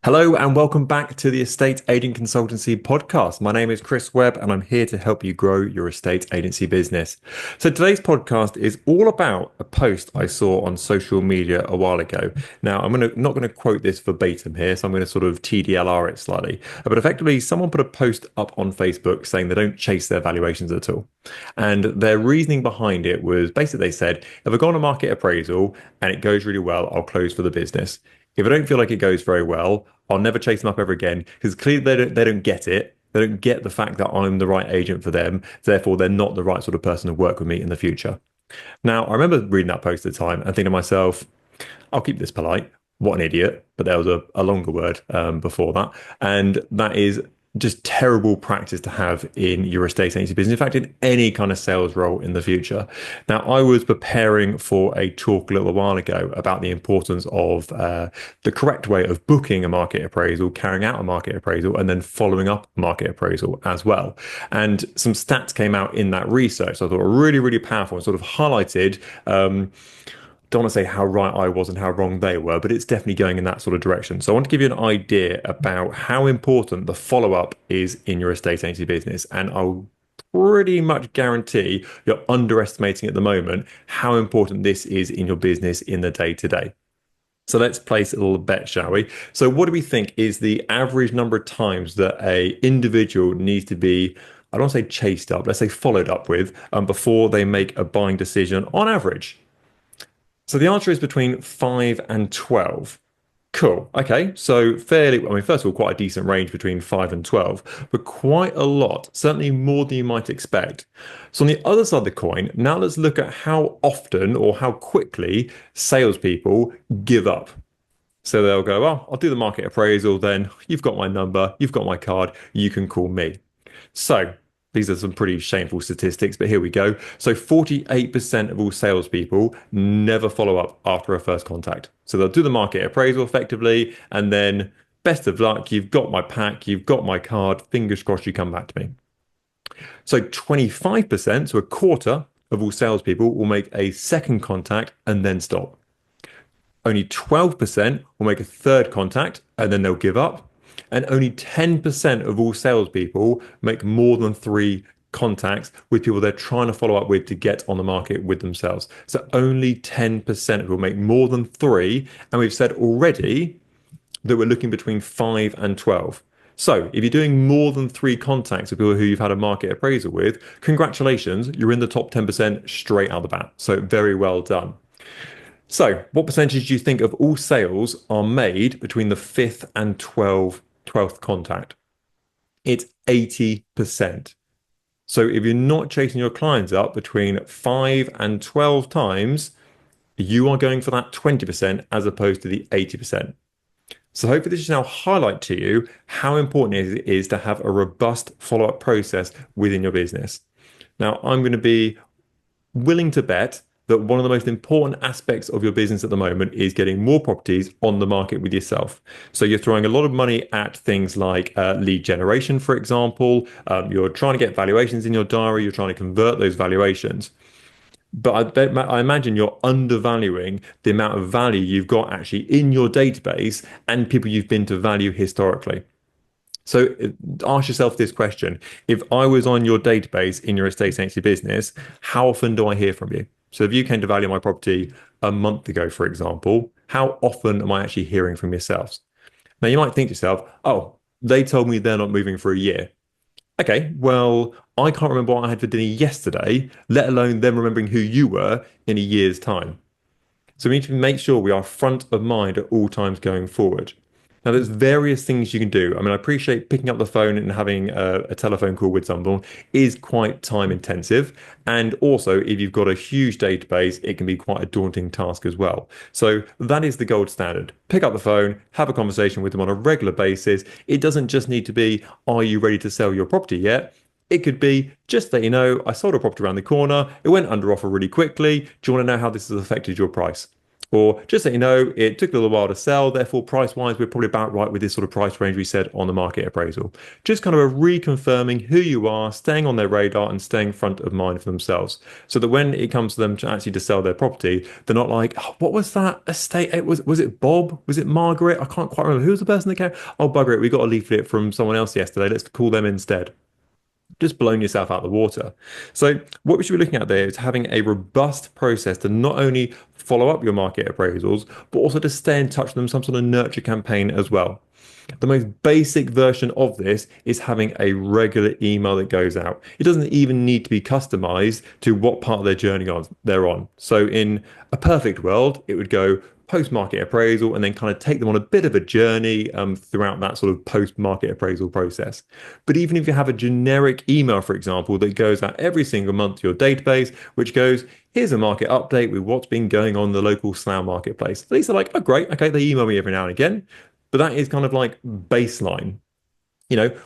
Hello and welcome back to the Estate Agent Consultancy podcast. My name is Chris Webb and I'm here to help you grow your estate agency business. So today's podcast is all about a post I saw on social media a while ago. Now not going to quote this verbatim here, so I'm going to sort of TDLR it slightly. But effectively, someone put a post up on Facebook saying they don't chase their valuations at all. And their reasoning behind it was basically they said, if I go on a market appraisal and it goes really well, I'll close for the business. If I don't feel like it goes very well, I'll never chase them up ever again because clearly they don't get it. They don't get the fact that I'm the right agent for them. Therefore, they're not the right sort of person to work with me in the future. Now, I remember reading that post at the time and thinking to myself, I'll keep this polite. What an idiot. But there was a longer word before that. And that is just terrible practice to have in your estate agency business. In fact, in any kind of sales role in the future. Now, I was preparing for a talk a little while ago about the importance of the correct way of booking a market appraisal, carrying out a market appraisal, and then following up a market appraisal as well. And some stats came out in that research. So I thought were really, really powerful and sort of highlighted don't want to say how right I was and how wrong they were, but it's definitely going in that sort of direction. So I want to give you an idea about how important the follow-up is in your estate agency business. And I'll pretty much guarantee you're underestimating at the moment how important this is in your business in the day to day. So let's place a little bet, shall we? So what do we think is the average number of times that a individual needs to be, I don't want to say chased up, let's say followed up with, before they make a buying decision on average? So the answer is between 5 and 12. Cool. Okay. So fairly, I mean, first of all, quite a decent range between 5 and 12, but quite a lot, certainly more than you might expect. So on the other side of the coin, now let's look at how often or how quickly salespeople give up. So they'll go, oh, I'll do the market appraisal, then you've got my number, you've got my card, you can call me. So these are some pretty shameful statistics, but here we go. So 48% of all salespeople never follow up after a first contact. So they'll do the market appraisal effectively, and then best of luck, you've got my pack, you've got my card, fingers crossed you come back to me. So 25%, so a quarter of all salespeople will make a second contact and then stop. Only 12% will make a third contact and then they'll give up. And only 10% of all salespeople make more than three contacts with people they're trying to follow up with to get on the market with themselves. So only 10% will make more than three. And we've said already that we're looking between 5 and 12. So if you're doing more than three contacts with people who you've had a market appraisal with, congratulations, you're in the top 10% straight out of the bat. So very well done. So what percentage do you think of all sales are made between the 5th and 12th contact? It's 80%. So if you're not chasing your clients up between 5 and 12 times, you are going for that 20% as opposed to the 80%. So hopefully this should now highlight to you how important it is to have a robust follow-up process within your business. Now, I'm going to be willing to bet that one of the most important aspects of your business at the moment is getting more properties on the market with yourself. So you're throwing a lot of money at things like lead generation, for example. You're trying to get valuations in your diary. You're trying to convert those valuations. But I imagine you're undervaluing the amount of value you've got actually in your database and people you've been to value historically. So ask yourself this question. If I was on your database in your estate agency business, how often do I hear from you? So if you came to value my property a month ago, for example, how often am I actually hearing from yourselves? Now you might think to yourself, oh, they told me they're not moving for a year. Okay, well, I can't remember what I had for dinner yesterday, let alone them remembering who you were in a year's time. So we need to make sure we are front of mind at all times going forward. Now, there's various things you can do. I mean, I appreciate picking up the phone and having a telephone call with someone is quite time intensive. And also, if you've got a huge database, it can be quite a daunting task as well. So that is the gold standard. Pick up the phone, have a conversation with them on a regular basis. It doesn't just need to be, are you ready to sell your property yet? It could be, just that you know, I sold a property around the corner. It went under offer really quickly. Do you want to know how this has affected your price? Or just so you know, it took a little while to sell, therefore price wise, we're probably about right with this sort of price range we said on the market appraisal. Just kind of a reconfirming who you are, staying on their radar and staying front of mind for themselves. So that when it comes to them to actually to sell their property, they're not like, oh, what was that estate? Was it Bob? Was it Margaret? I can't quite remember. Who was the person that came? Oh, bugger it. We got a leaflet from someone else yesterday. Let's call them instead. Just blown yourself out of the water. So what we should be looking at there is having a robust process to not only follow up your market appraisals, but also to stay in touch with them, some sort of nurture campaign as well. The most basic version of this is having a regular email that goes out. It doesn't even need to be customized to what part of their journey they're on. So in a perfect world, it would go post-market appraisal and then kind of take them on a bit of a journey throughout that sort of post-market appraisal process. But even if you have a generic email, for example, that goes out every single month to your database, which goes, here's a market update with what's been going on in the local Slough marketplace. At least they're like, oh, great. Okay, they email me every now and again. But that is kind of like baseline.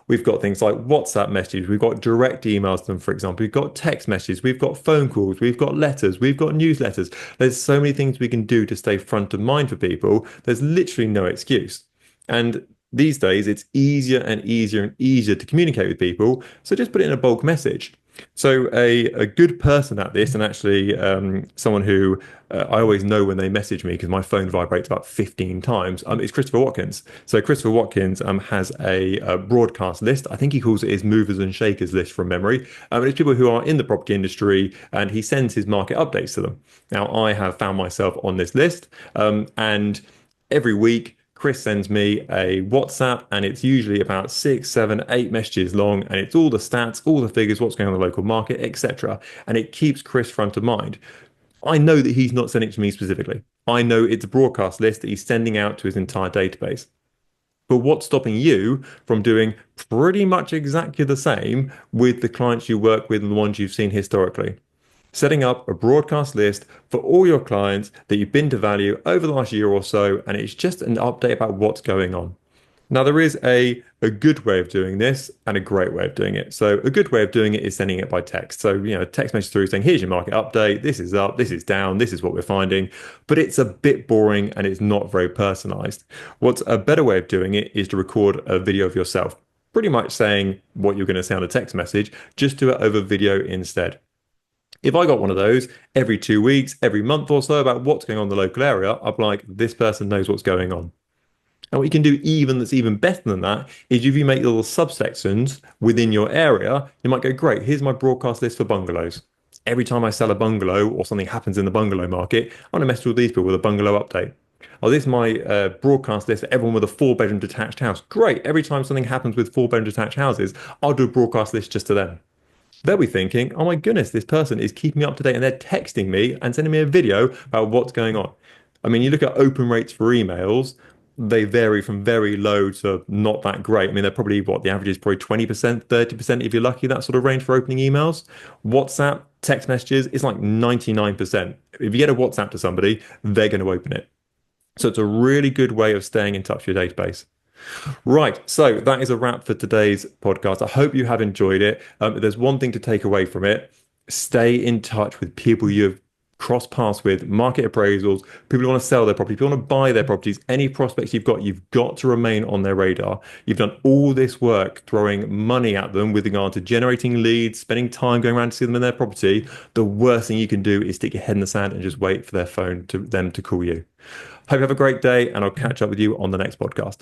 We've got things like WhatsApp messages, we've got direct emails to them, for example, we've got text messages, we've got phone calls, we've got letters, we've got newsletters. There's so many things we can do to stay front of mind for people. There's literally no excuse. And these days, it's easier and easier and easier to communicate with people. So just put it in a bulk message. So a good person at this, and actually someone who I always know when they message me because my phone vibrates about 15 times, is Christopher Watkins. So Christopher Watkins has a broadcast list. I think he calls it his movers and shakers list from memory. It's people who are in the property industry, and he sends his market updates to them. Now, I have found myself on this list, and every week Chris sends me a WhatsApp, and it's usually about 6, 7, 8 messages long, and it's all the stats, all the figures, what's going on in the local market, etc. And it keeps Chris front of mind. I know that he's not sending it to me specifically. I know it's a broadcast list that he's sending out to his entire database. But what's stopping you from doing pretty much exactly the same with the clients you work with and the ones you've seen historically? Setting up a broadcast list for all your clients that you've been to value over the last year or so, and it's just an update about what's going on. Now, there is a good way of doing this and a great way of doing it. So a good way of doing it is sending it by text. So, text message through saying, here's your market update. This is up, this is down, this is what we're finding. But it's a bit boring and it's not very personalized. What's a better way of doing it is to record a video of yourself, pretty much saying what you're going to say on a text message, just do it over video instead. If I got one of those every 2 weeks, every month or so about what's going on in the local area, I'd be like, this person knows what's going on. And what you can do that's even better than that is if you make little subsections within your area, you might go, great, here's my broadcast list for bungalows. Every time I sell a bungalow or something happens in the bungalow market, I'm going to message all these people with a bungalow update. Oh, this is my broadcast list for everyone with a 4-bedroom detached house. Great. Every time something happens with 4-bedroom detached houses, I'll do a broadcast list just to them. They'll be thinking, oh my goodness, this person is keeping me up to date and they're texting me and sending me a video about what's going on. I mean, you look at open rates for emails, they vary from very low to not that great. I mean, they're probably the average is probably 20%, 30% if you're lucky, that sort of range for opening emails. WhatsApp, text messages, it's like 99%. If you get a WhatsApp to somebody, they're going to open it. So it's a really good way of staying in touch with your database. Right, so that is a wrap for today's podcast. I hope you have enjoyed it. If there's one thing to take away from it, stay in touch with people you've crossed paths with, market appraisals, people who want to sell their property, people who want to buy their properties, any prospects you've got to remain on their radar. You've done all this work throwing money at them with regard to generating leads, spending time going around to see them in their property. The worst thing you can do is stick your head in the sand and just wait for them to call you. Hope you have a great day, and I'll catch up with you on the next podcast.